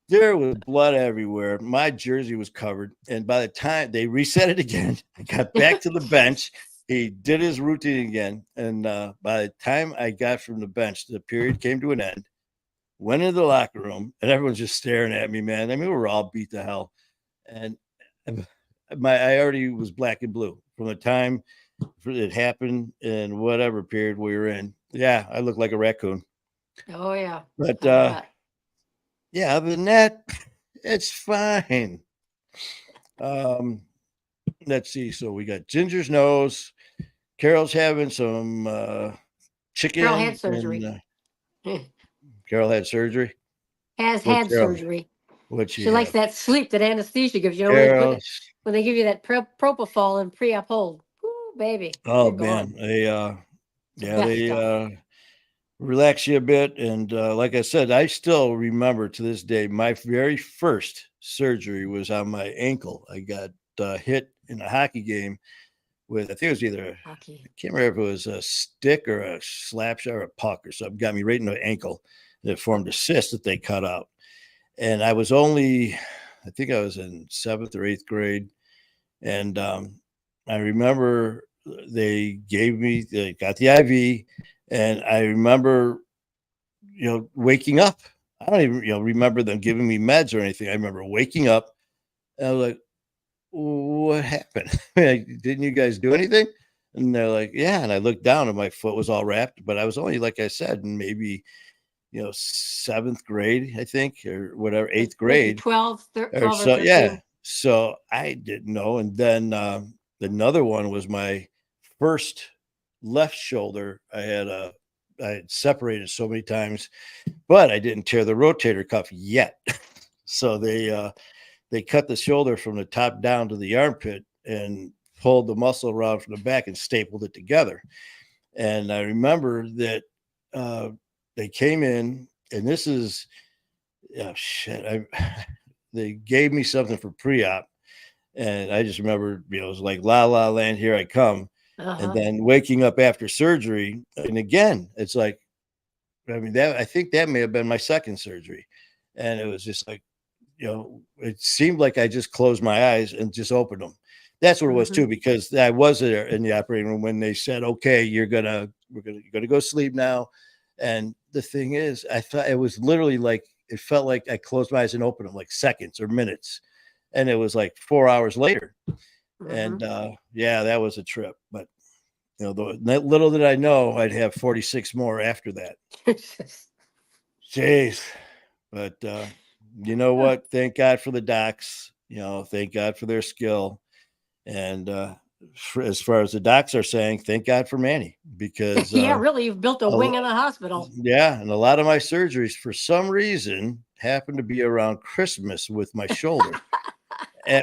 There was blood everywhere. My jersey was covered. And by the time they reset it again, I got back to the bench. He did his routine again. And by the time I got from the bench, the period came to an end, went into the locker room, and everyone's just staring at me, man. I mean, we were all beat to hell. And I already was black and blue from the time it happened and whatever period we were in. Yeah, I look like a raccoon. Oh, yeah. But yeah, other than that, it's fine. Let's see. So we got Ginger's nose. Carol's having some chicken. Carol had surgery. Carol had surgery. Has had surgery. She likes that sleep that anesthesia gives. You know, when they give you that propofol and pre-op hold. Ooh, baby. Oh, man. They relax you a bit. And like I said, I still remember to this day, my very first surgery was on my ankle. I got hit in a hockey game with, I think it was either, hockey. I can't remember if it was a stick or a slap shot or a puck or something. Got me right in the ankle. It formed a cyst that they cut out. And I was only, I think I was in 7th or 8th grade. And I remember they got the IV. And I remember, waking up. I don't even, remember them giving me meds or anything. I remember waking up and I was like, what happened? Didn't you guys do anything? And they're like, yeah. And I looked down and my foot was all wrapped, but I was only, like I said, maybe, 7th grade, I think, or whatever, 8th grade. 12 or so, 13. Yeah. So I didn't know. And then another one was my first left shoulder. I had separated so many times, but I didn't tear the rotator cuff yet. So they cut the shoulder from the top down to the armpit and pulled the muscle around from the back and stapled it together. And I remember that they came in, and this is, they gave me something for pre-op. And I just remember, it was like La La Land, here I come. And then waking up after surgery. And again, it's like, I think that may have been my second surgery. And it was just like, it seemed like I just closed my eyes and just opened them. That's what it was too, because I was there in the operating room when they said, okay, you're gonna go sleep now. And the thing is, I thought it was literally like, it felt like I closed my eyes and opened them like seconds or minutes. And it was like 4 hours later. And that was a trip. But little did I know I'd have 46 more after that. Jeez. But you know what? Thank God for the docs. Thank God for their skill. And as far as the docs are saying, thank God for Manny, because really, you've built a wing in the hospital. Yeah, and a lot of my surgeries, for some reason, happened to be around Christmas with my shoulder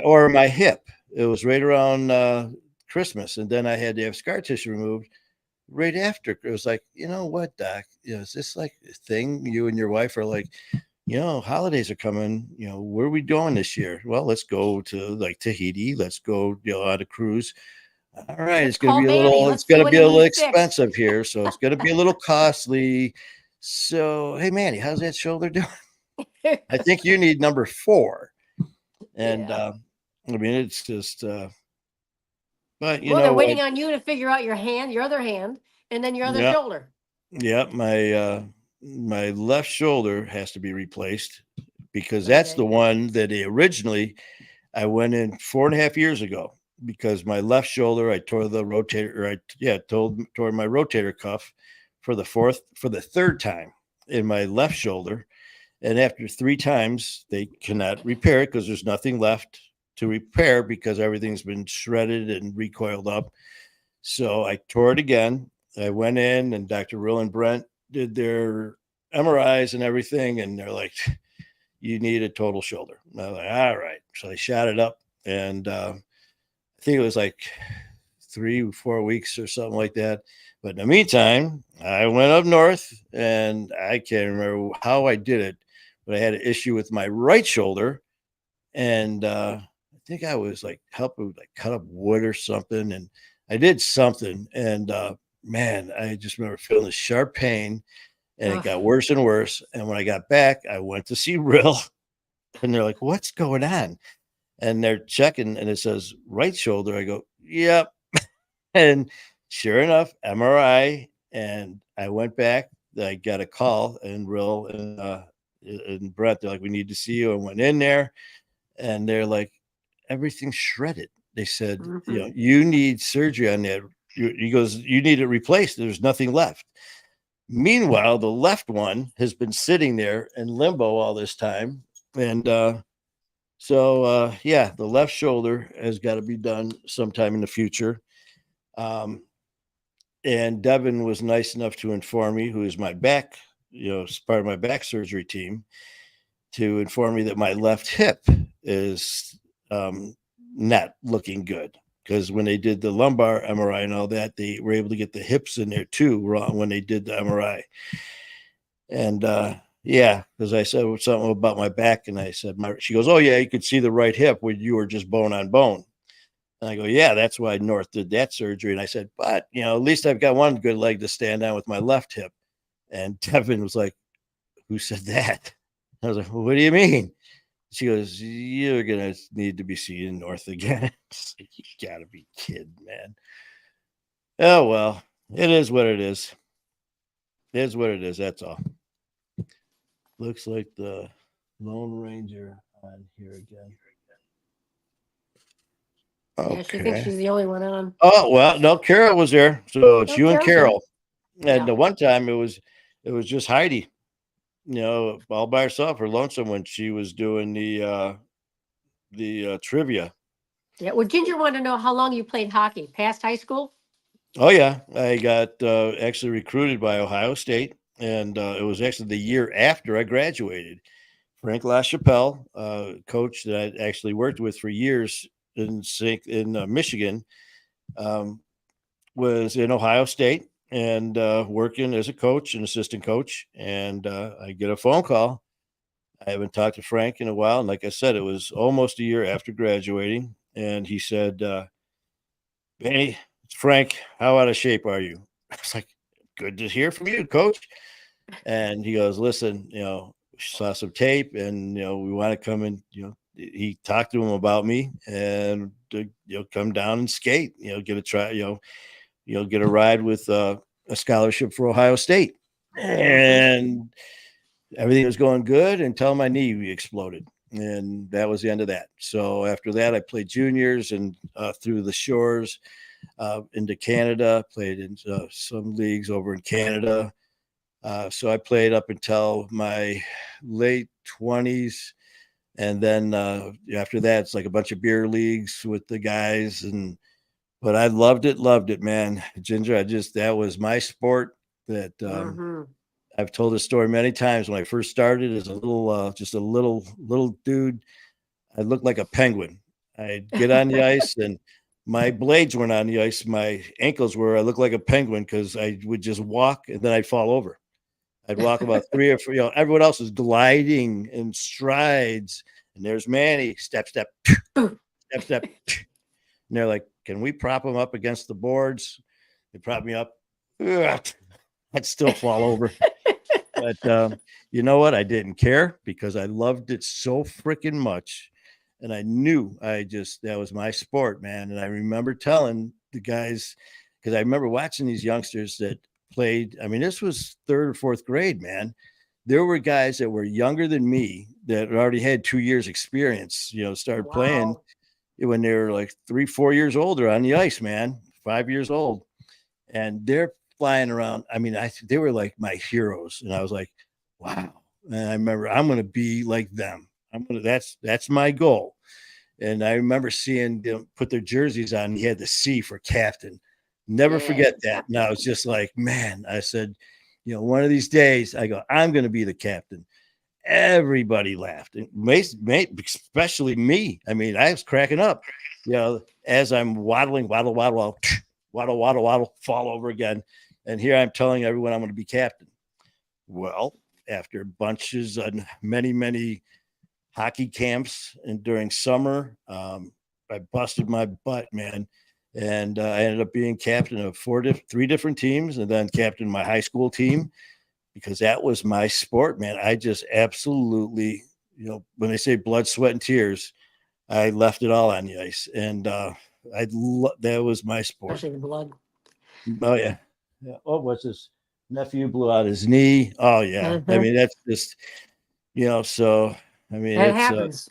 or my hip. It was right around Christmas, and then I had to have scar tissue removed right after. It was like, you know what, doc? Is this like a thing? You and your wife are like, holidays are coming. Where are we going this year? Well, let's go to like Tahiti. Let's go, on a cruise. All right, it's going to be a little expensive here, so it's going to be a little costly. So, hey, Manny, how's that shoulder doing? I think you need number 4. And it's just. But they're waiting on you to figure out your other hand, and then your other shoulder. Yeah, my left shoulder has to be replaced because that's Okay. the one that originally I went in 4.5 years ago because my left shoulder I tore the rotator or tore my rotator cuff for the third time in my left shoulder. And after 3 times, they cannot repair it because there's nothing left to repair because everything's been shredded and recoiled up. So I tore it again. I went in and Dr. Rill and Brent did their MRIs and everything. And they're like, you need a total shoulder. And I was like, all right. So they shot it up. And I think it was like 3 or 4 weeks or something like that. But in the meantime, I went up north and I can't remember how I did it, but I had an issue with my right shoulder. And I think I was like helping like cut up wood or something. And I did something. And man, I just remember feeling this sharp pain and it Oh, got worse and worse. And when I got back, I went to see Rill and they're like, what's going on? And they're checking and it says right shoulder. I go, yep. And sure enough, MRI. And I went back. I got a call and Rill and Brett, they're like, we need to see you. I went in there and they're like, everything's shredded. They said, mhm. you need surgery on that. He goes, you need it replaced. There's nothing left. Meanwhile, the left one has been sitting there in limbo all this time. And yeah, the left shoulder has got to be done sometime in the future. Um, and Devin was nice enough to inform me, who is my back, part of my back surgery team, to inform me that my left hip is not looking good. Because when they did the lumbar MRI and all that, they were able to get the hips in there too wrong when they did the MRI. And yeah, because I said something about my back, and I said, she goes, oh, yeah, you could see the right hip when you were just bone on bone. And I go, yeah, that's why North did that surgery. And I said, but, at least I've got one good leg to stand on with my left hip. And Devin was like, who said that? I was like, well, what do you mean? She goes, you're going to need to be seeing North again. Like, you got to be kidding, man. Oh, well, it is what it is. It is what it is. That's all. Looks like the Lone Ranger on here again. Yeah, she thinks Okay. she's the only one on. Oh, well, no, Carol was there. So it's Oh, you and Carol's there. Carol. And Yeah. the one time it was just Heidi, all by herself or lonesome when she was doing the trivia. Yeah. Well, Ginger wanted to know how long you played hockey. Past high school? Oh yeah, I got actually recruited by Ohio State, and it was actually the year after I graduated. Frank LaChapelle, coach that I actually worked with for years in Michigan, um, was in Ohio State and working as a coach and assistant coach. And I get a phone call. I haven't talked to Frank in a while, and like I said, it was almost a year after graduating, and he said, "Benny, it's Frank. How out of shape are you?" I was like, "Good to hear from you, coach." And he goes, "Listen, saw some tape, and we want to come and He talked to him about me, and come down and skate. Get a try. Get a ride with a scholarship for Ohio State, Mm-hmm. and everything was going good until my knee exploded." And that was the end of that. So after that, I played juniors and through the shores into Canada, played in some leagues over in Canada. So I played up until my late 20s. And then after that, it's like a bunch of beer leagues with the guys. But I loved it, man. Ginger, that was my sport that Mm-hmm. I've told this story many times. When I first started as a little, just a little dude, I looked like a penguin. I'd get on the ice and my blades weren't on the ice. My ankles were. I looked like a penguin because I would just walk and then I'd fall over. I'd walk about 3 or 4. Everyone else is gliding in strides, and there's Manny, step, step, step, step, and they're like, "Can we prop him up against the boards?" They prop me up. Ugh, I'd still fall over. But you know what? I didn't care because I loved it so freaking much. And I knew that was my sport, man. And I remember telling the guys, because I remember watching these youngsters that played. I mean, this was third or fourth grade, man. There were guys that were younger than me that already had 2 years experience, started playing Wow. when they were like 3, 4 years older on the ice, man, 5 years old. And they're flying around. I mean, they were like my heroes. And I was like, wow. And I remember I'm going to be like them. That's my goal. And I remember seeing them put their jerseys on. He had the C for captain. Never Yes, forget that. And I was just like, man, I said, one of these days I go, I'm going to be the captain. Everybody laughed, especially me. I mean, I was cracking up, as I'm waddling, waddle, waddle, waddle, waddle, waddle, fall over again. And here I'm telling everyone I'm going to be captain. Well, after bunches and many, many hockey camps and during summer, I busted my butt, man. And I ended up being captain of three different teams, and then captain my high school team, because that was my sport, man. I just absolutely, when they say blood, sweat, and tears, I left it all on the ice. And that was my sport. especially the blood. Oh, yeah. Oh, what's this? Nephew blew out his knee. Oh, yeah. I mean, that's just, so, I mean, That it's happens.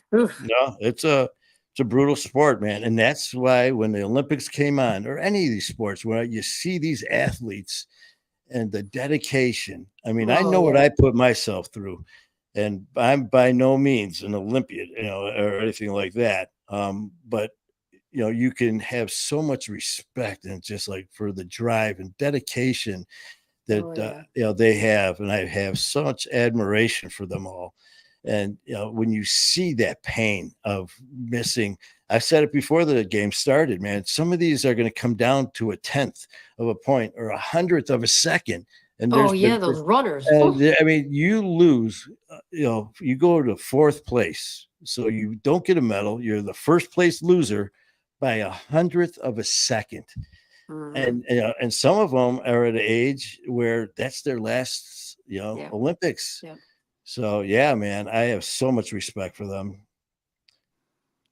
it's a brutal sport, man. And that's why when the Olympics came on, or any of these sports, where you see these athletes and the dedication. I mean, I know what I put myself through, and I'm by no means an Olympian, or anything like that. But you can have so much respect, and just like for the drive and dedication that they have, and I have so much admiration for them all. And when you see that pain of missing, I said it before the game started, man. Some of these are going to come down to a 10th of a point or 100th of a second. And those runners. I mean, you lose. You go to fourth place, so you don't get a medal. You're the first place loser by 100th of a second. Mm-hmm. And some of them are at an age where that's their last, Olympics. Yeah. So yeah, man, I have so much respect for them.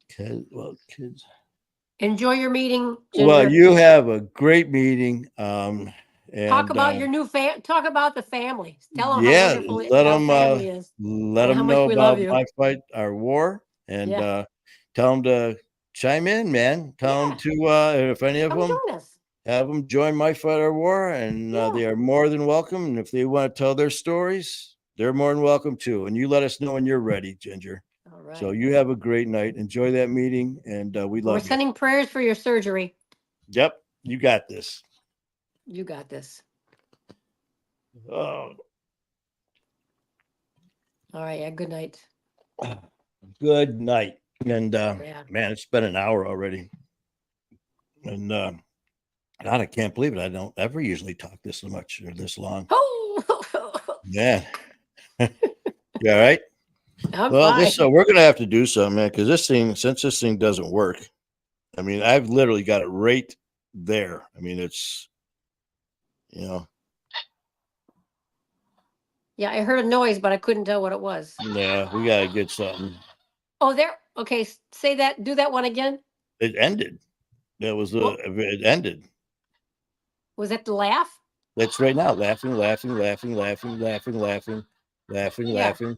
Kids. Enjoy your meeting, Ginger. Well, you have a great meeting. And talk about your new talk about the family. Tell them how wonderful our family is. Let them know about my fight, our war, and tell them to chime in, man. Tell them to if any of them join us. Have them join My Fight or War, and they are more than welcome. And if they want to tell their stories, they're more than welcome too. And you let us know when you're ready, Ginger. All right. So you have a great night. Enjoy that meeting, and we love you. We're sending prayers for your surgery. Yep, you got this. You got this. Oh. All right. Yeah. Good night. Good night. And man, it's been an hour already. And God, I can't believe it. I don't ever usually talk this much or this long. Yeah. You all right? I'm fine. So we're gonna have to do something, man, because since this thing doesn't work, I mean, I've literally got it right there. I mean, it's Yeah, I heard a noise, but I couldn't tell what it was. Yeah, we gotta get something. Oh, there. Okay, say that. Do that one again. It ended. It ended. Was that the laugh? That's right now. Laughing, laughing, laughing, laughing, laughing, laughing, laughing, laughing.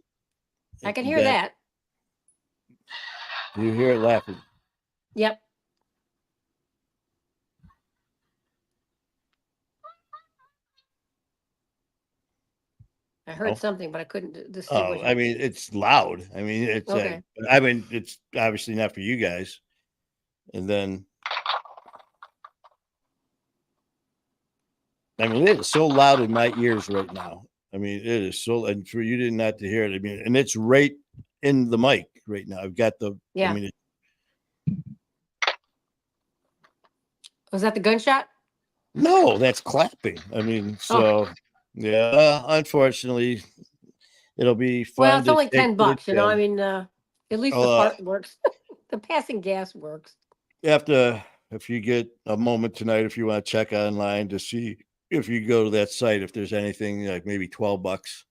I can hear that. You hear it laughing? Yep. I heard something, but I couldn't distinguish. I mean, it's loud. I mean, it's okay. It's obviously not for you guys. And then, I mean, it is so loud in my ears right now. I mean, it is so, and for you not to hear it, I mean, and it's right in the mic right now. I've got the, yeah. I mean, was that the gunshot? No, that's clapping. I mean, so yeah, unfortunately, it'll be fun. Well, it's only $10, I mean, at least the part works. The passing gas works. If you get a moment tonight, if you want to check online to see if you go to that site, if there's anything like maybe $12,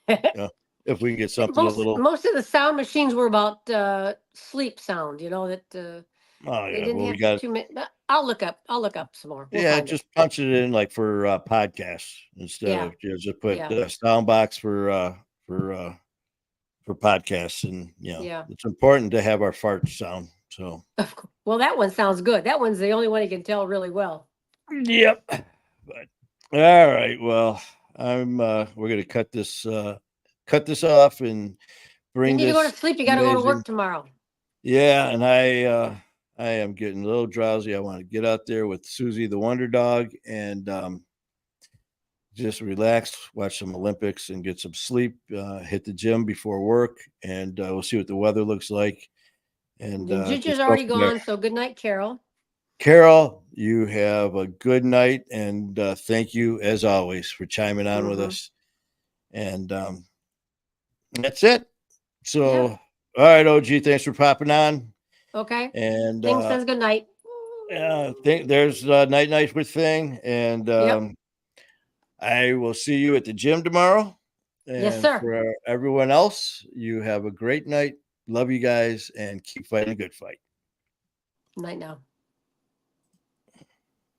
if we can get something most of the sound machines were about sleep sound, that Oh They yeah, didn't well we have got, 2 minutes. I'll look up. I'll look up some more. We'll yeah, find it. just punch it in like for podcasts instead Yeah. of just put Yeah. sound box for podcasts, and Yeah. it's important to have our farts sound. So Well, that one sounds good. That one's the only one you can tell really well. yep. But all right, well, we're gonna cut this off and You bring need to go to this sleep. You got to go to amazing. work tomorrow. Yeah, and I am getting a little drowsy. I want to get out there with Susie the Wonder Dog and just relax, watch some Olympics, and get some sleep. Hit the gym before work, and we'll see what the weather looks like. And The Gigi's just go already from there. gone. So good night, Carol. Carol, you have a good night, and thank you as always for chiming on with Mm-hmm. us. And that's it. So, Yep. all right, OG, thanks for popping on. Okay. And Thing says good night. think there's night night with Thing, and Yep. I will see you at the gym tomorrow. Yes, And sir. for everyone else, you have a great night. Love you guys, and keep fighting a good fight. Night now.